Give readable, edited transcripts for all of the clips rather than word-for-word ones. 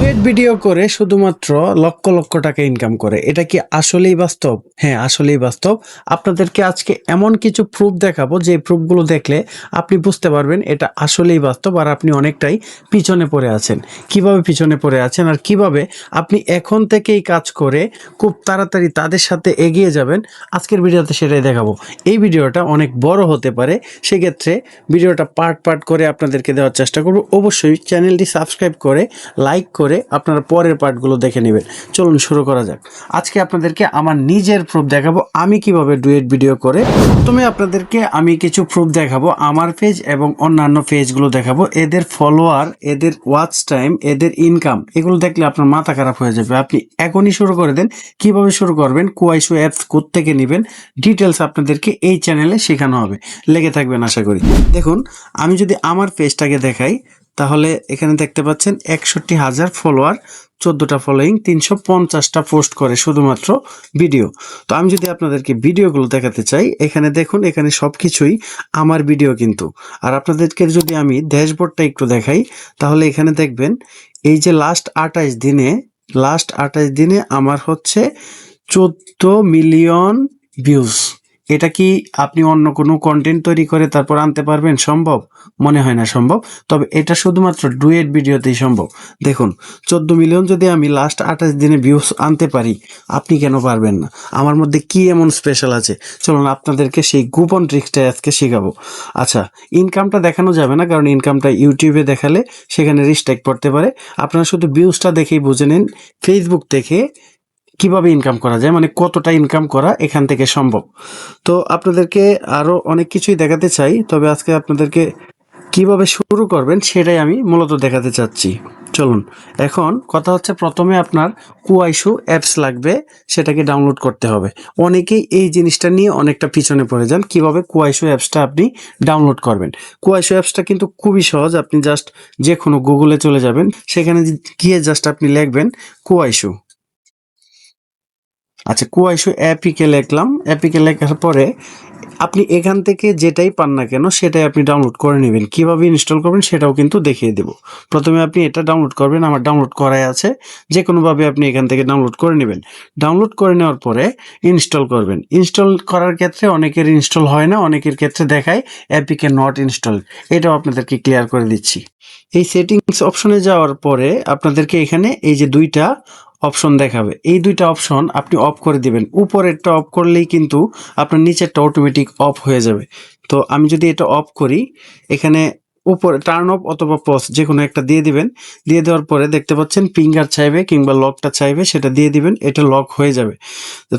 Duet video করে শুধুমাত্র লক্ষ লক্ষ টাকা ইনকাম করে, এটা কি আসলেই বাস্তব? হ্যাঁ, আসলেই বাস্তব। আপনাদেরকে আজকে এমন কিছু প্রুফ দেখাবো যে প্রুফগুলো দেখলে আপনি বুঝতে পারবেন এটা আসলেই বাস্তব আর আপনি অনেকটাই পিছনে পড়ে আছেন। কিভাবে পিছনে পড়ে আছেন আর কিভাবে আপনি এখন থেকেই কাজ করে খুব তাড়াতাড়ি তাদের সাথে এগিয়ে যাবেন, আজকের ভিডিওতে সেটাই দেখাবো। এই ভিডিওটা অনেক বড় হতে পারে, সেক্ষেত্রে ভিডিওটা পার্ট পার্ট করে আপনাদেরকে দেওয়ার চেষ্টা করব। অবশ্যই চ্যানেলটি সাবস্ক্রাইব করে লাইক করে আপনারা পরের পার্টগুলো দেখে নেবেন। চলুন শুরু করা যাক। আজকে আপনাদেরকে আমার নিজের প্রুফ দেখাবো আমি কিভাবে ডুয়েট ভিডিও করে। প্রথমে আপনাদেরকে আমি কিছু প্রুফ দেখাবো, আমার পেজ এবং অন্যান্য পেজগুলো দেখাবো। এদের ফলোয়ার, এদের ওয়াচ টাইম, এদের ইনকাম, এগুলো দেখলে আপনার মাথা খারাপ হয়ে যাবে। আপনি এখনই শুরু করে দেন। কিভাবে শুরু করবেন, কুয়াইশো অ্যাপস কোত্থেকে নেবেন, ডিটেলস আপনাদেরকে এই চ্যানেলে শেখানো হবে। লেগে থাকবেন আশা করি। দেখুন, আমি যদি আমার পেজটাকে দেখাই তাহলে এখানে দেখতে পাচ্ছেন 61,000 ফলোয়ার, 14টা ফলোয়িং, 350টা পোস্ট করে শুধুমাত্র ভিডিও। তো আমি যদি আপনাদেরকে ভিডিওগুলো দেখাতে চাই, এখানে দেখুন, এখানে সব কিছুই আমার ভিডিও কিন্তু। আর আপনাদেরকে যদি আমি ড্যাশবোর্ডটা একটু দেখাই তাহলে এখানে দেখবেন এই যে লাস্ট 28 দিনে আমার হচ্ছে 14 মিলিয়ন ভিউজ। এটা কি আপনি অন্য কোনো কন্টেন্ট তৈরি করে তারপর আনতে পারবেন? সম্ভব মনে হয় না সম্ভব। তবে এটা শুধুমাত্র ডুয়েট ভিডিওতেই সম্ভব। দেখুন, 14 মিলিয়ন যদি আমি লাস্ট 28 দিনে ভিউজ আনতে পারি, আপনি কেন পারবেন না? আমার মধ্যে কি এমন স্পেশাল আছে? চলুন আপনাদেরকে সেই গোপন ট্রিক্সটা আজকে শেখাবো। আচ্ছা, ইনকামটা দেখানো যাবে না, কারণ ইনকামটা ইউটিউবে দেখালে সেখানে রিস্ট্রাইক পড়তে পারে। আপনারা শুধু ভিউজটা দেখেই বুঝে নিন ফেসবুক থেকে কিভাবে ইনকাম করা যায়, মানে কতটা ইনকাম করা এখান থেকে সম্ভব। তো আপনাদেরকে আরো অনেক কিছুই দেখাতে চাই, তবে আজকে আপনাদেরকে কিভাবে শুরু করবেন সেটাই আমি মূলত দেখাতে চাচ্ছি। চলুন, এখন কথা হচ্ছে প্রথমে আপনার কুয়াইশো অ্যাপস লাগবে, সেটাকে ডাউনলোড করতে হবে। অনেকেই এই জিনিসটা নিয়ে অনেকটা পিছনে পড়ে যান, কিভাবে কুয়াইশো অ্যাপসটা আপনি ডাউনলোড করবেন। কুয়াইশো অ্যাপসটা কিন্তু খুবই সহজ। আপনি জাস্ট যে কোনো গুগলে চলে যাবেন, সেখানে গিয়ে জাস্ট আপনি লিখবেন কুয়াইশো। আচ্ছা, কুয়াইশো অ্যাপিকে লিখলাম। অ্যাপিকে লেখার পরে আপনি এখান থেকে যেটাই পান না কেন সেটাই আপনি ডাউনলোড করে নেবেন। কিভাবে ইনস্টল করবেন সেটাও কিন্তু দেখিয়ে দেব। প্রথমে আপনি এটা ডাউনলোড করবেন, আমার ডাউনলোড করাই আছে। যে কোনোভাবে আপনি এখান থেকে ডাউনলোড করে নেবেন। ডাউনলোড করে নেওয়ার পরে ইনস্টল করবেন। ইনস্টল করার ক্ষেত্রে অনেকের ইনস্টল হয় না, অনেকের ক্ষেত্রে দেখায় অ্যাপিকে নট ইনস্টল। এটাও আপনাদেরকে ক্লিয়ার করে দিচ্ছি। এই সেটিংস অপশনে যাওয়ার পরে আপনাদেরকে এখানে এই যে দুইটা অপশন দেখাবে, এই দুইটা অপশন আপনি অফ করে দিবেন। উপরেরটা অফ করলেই কিন্তু আপনার নিচেরটা অটোমেটিক অফ হয়ে যাবে। তো আমি যদি এটা অফ করি, এখানে উপরে টার্ন অফ অথবা পজ যে কোনো একটা দিয়ে দিবেন। দিয়ে দেওয়ার পরে দেখতে পাচ্ছেন ফিঙ্গার চাইবে কিংবা লকটা চাইবে, সেটা দিয়ে দিবেন। এটা লক হয়ে যাবে,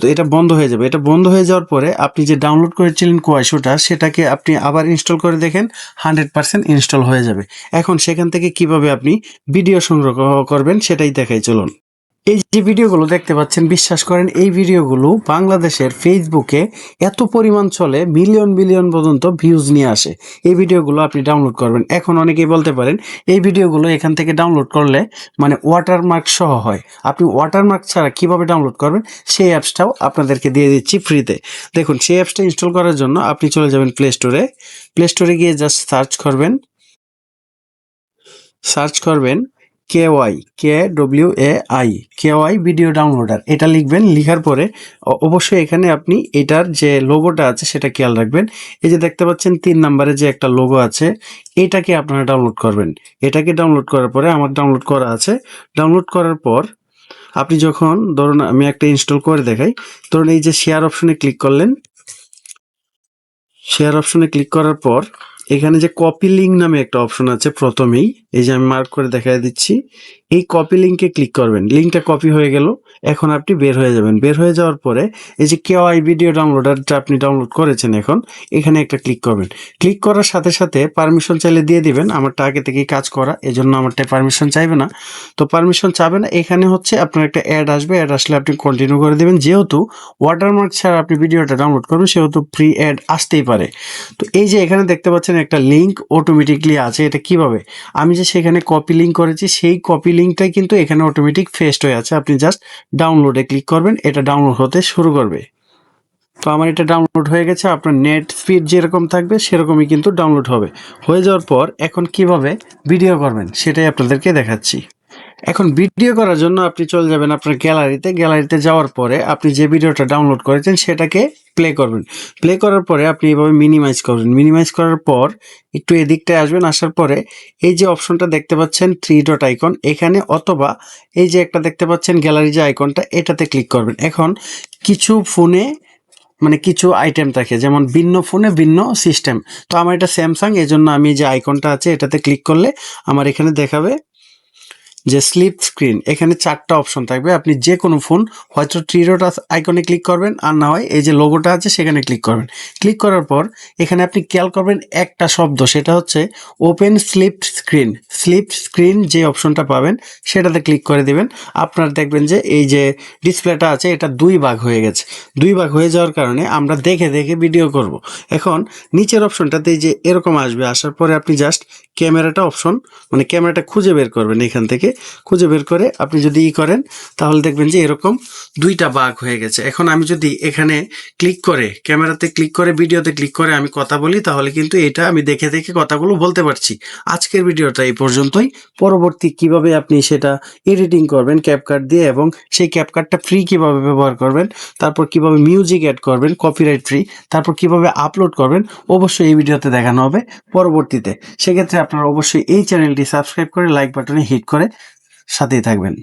তো এটা বন্ধ হয়ে যাবে। এটা বন্ধ হয়ে যাওয়ার পরে আপনি যে ডাউনলোড করেছিলেন কুয়াইশোটা, সেটাকে আপনি আবার ইনস্টল করে দেখেন, 100% ইনস্টল হয়ে যাবে। এখন সেখান থেকে কিভাবে আপনি ভিডিও সংগ্রহ করবেন সেটাই দেখাই, চলুন। এই যে ভিডিওগুলো দেখতে পাচ্ছেন, বিশ্বাস করেন এই ভিডিওগুলো বাংলাদেশের ফেসবুকে এত পরিমাণ চলে, মিলিয়ন মিলিয়ন পর্যন্ত ভিউজ নিয়ে আসে। এই ভিডিওগুলো আপনি ডাউনলোড করবেন। এখন অনেকেই বলতে পারেন এই ভিডিওগুলো এখান থেকে ডাউনলোড করলে মানে ওয়াটারমার্ক সহ হয়। আপনি ওয়াটারমার্ক ছাড়া কিভাবে ডাউনলোড করবেন সেই অ্যাপসটাও আপনাদেরকে দিয়ে দিচ্ছি ফ্রিতে। দেখুন, সেই অ্যাপসটা ইনস্টল করার জন্য আপনি চলে যাবেন প্লে স্টোরে। প্লে স্টোরে গিয়ে জাস্ট সার্চ করবেন KYKWAI ভিডিও ডাউনলোডার, এটা লিখবেন। লিখার পরে অবশ্যই এখানে আপনি এটার যে লোগোটা আছে সেটা খেয়াল রাখবেন। এই যে দেখতে পাচ্ছেন 3 নম্বরে যে একটা লোগো আছে, এটাকে আপনারা ডাউনলোড করবেন। এটাকে ডাউনলোড করার পরে, আমার ডাউনলোড করা আছে, ডাউনলোড করার পর আপনি যখন ধরুন আমি একটা ইনস্টল করে দেখাই, ধরুন এই যে শেয়ার অপশনে ক্লিক করলেন। শেয়ার অপশনে ক্লিক করার পর এখানে যে কপি লিঙ্ক নামে একটা অপশন আছে, প্রথমেই এই যে আমি মার্ক করে দেখাই দিচ্ছি, এই কপি লিঙ্কে ক্লিক করবেন। লিঙ্কটা কপি হয়ে গেল। এখন আপনি বের হয়ে যাবেন। বের হয়ে যাওয়ার পরে এই যে কেওয়াই ভিডিও ডাউনলোডারটা আপনি ডাউনলোড করেছেন, এখন এখানে একটা ক্লিক করবেন। ক্লিক করার সাথে সাথে পারমিশন চাইলে দিয়ে দিবেন। আমারটা আগে থেকেই কাজ করা, এজন্য আমারটা পারমিশন চাইবে না। তো পারমিশন চাবে না। এখানে হচ্ছে আপনার একটা অ্যাড আসবে, অ্যাড আসলে আপনি কন্টিনিউ করে দেবেন। যেহেতু ওয়াটারমার্ক ছাড়া আপনি ভিডিওটা ডাউনলোড করবেন, সেহেতু প্রি অ্যাড আসতেই পারে। তো এই যে এখানে দেখতে পাচ্ছেন একটা লিঙ্ক অটোমেটিকলি আছে। এটা কিভাবে, আমি যে সেখানে কপি লিঙ্ক করেছি সেই কপি লিঙ্কটাই কিন্তু এখানে অটোমেটিক পেস্ট হয়ে আছে। আপনি জাস্ট ডাউনলোডে ক্লিক করবেন, এটা ডাউনলোড হতে শুরু করবে। তো আমার এটা ডাউনলোড হয়ে গেছে। আপনার নেট স্পিড যেরকম থাকবে সেরকমই কিন্তু ডাউনলোড হবে। হয়ে যাওয়ার পর এখন কিভাবে ভিডিও করবেন সেটাই আপনাদেরকে দেখাচ্ছি। এখন ভিডিও করার জন্য আপনি চলে যাবেন আপনার গ্যালারিতে। গ্যালারিতে যাওয়ার পরে আপনি যে ভিডিওটা ডাউনলোড করেছেন সেটাকে প্লে করবেন। প্লে করার পরে আপনি এভাবে মিনিমাইজ করবেন। মিনিমাইজ করার পর একটু এদিকটায় আসবেন। আসার পরে এই যে অপশনটা দেখতে পাচ্ছেন 3 ডট আইকন, এখানে অথবা এই যে একটা দেখতে পাচ্ছেন গ্যালারি যে আইকনটা, এটাতে ক্লিক করবেন। এখন কিছু ফোনে মানে কিছু আইটেম থাকে, যেমন ভিন্ন ফোনে ভিন্ন সিস্টেম। তো আমার এটা স্যামসাং, এজন্য আমি যে আইকনটা আছে এটাতে ক্লিক করলে আমার এখানে দেখাবে যে স্লিপ স্ক্রিন। এখানে 4টা অপশন থাকবে, আপনি যে কোনো ফোন হয়তো থ্রি ডট আইকনে ক্লিক করবেন, আর না হয় এই যে লোগোটা আছে সেখানে ক্লিক করবেন। ক্লিক করার পর এখানে আপনি খেয়াল করবেন একটা শব্দ, সেটা হচ্ছে open slip screen. Slip screen যে অপশনটা পাবেন সেটাতে ক্লিক করে দিবেন। আপনার দেখবেন যে এই যে ডিসপ্লেটা আছে এটা 2 ভাগ হয়ে গেছে। 2 ভাগ হয়ে যাওয়ার কারণে আমরা দেখে দেখে ভিডিও করব। এখন নিচের অপশনটাতে এই যে এরকম আসবে, আসার পরে আপনি জাস্ট ক্যামেরাটা অপশন মানে ক্যামেরাটা খুঁজে বের করবেন। এখান থেকে খুঁজে বের করে আপনি যদি করেন তাহলে দেখবেন যে এরকম 2টা ভাগ হয়ে গেছে। এখন আমি যদি এখানে ক্লিক করে ক্যামেরাতে ক্লিক করে ভিডিওতে ক্লিক করে আমি কথা বলি, তাহলে কিন্তু এটা আমি দেখে দেখে কথাগুলো বলতে পারছি। আজকের ভিডিওটা এই পর্যন্তই। পরবর্তী কিভাবে আপনি সেটা এডিটিং করবেন ক্যাপকাট দিয়ে, এবং সেই ক্যাপকাটটা ফ্রি কিভাবে ব্যবহার করবেন, তারপর কিভাবে মিউজিক অ্যাড করবেন কপিরাইট ফ্রি, তারপর কিভাবে আপলোড করবেন, অবশ্যই এই ভিডিওতে দেখানো হবে পরবর্তীতে। সেক্ষেত্রে আপনারা অবশ্যই এই চ্যানেলটি সাবস্ক্রাইব করে লাইক বাটনে হিট করে সাথেই থাকবেন।